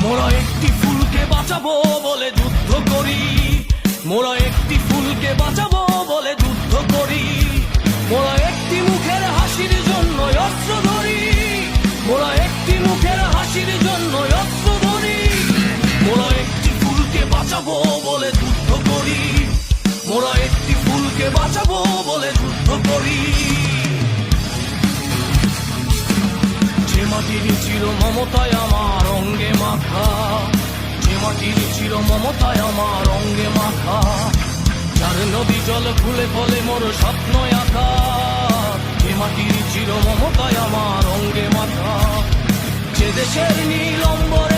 মোরা একটি ফুলকে বাঁচাবো বলে যুদ্ধ করি, মোরা একটি ফুলকে বাঁচাবো বলে যুদ্ধ করি। মোরা একটি মুখের হাসির জন্য অস্ত্র ধরি, মোরা একটি মুখের হাসির জন্য অস্ত্র ধরি। মোরা একটি ফুলকে বাঁচাবো বলে যুদ্ধ করি, মোরা একটি ফুলকে বাঁচাবো বলে যুদ্ধ করি। যে মাটির চির মমতায় আমার অঙ্গে মাখা, যে মাটির চির মমতায় আমার অঙ্গে মাখা, যার নদী জল ফুলে ফলে মোর স্বপ্ন আঁকা। যে মাটির চির মমতায় আমার অঙ্গে মাখা, যে দেশের নীল অম্বরে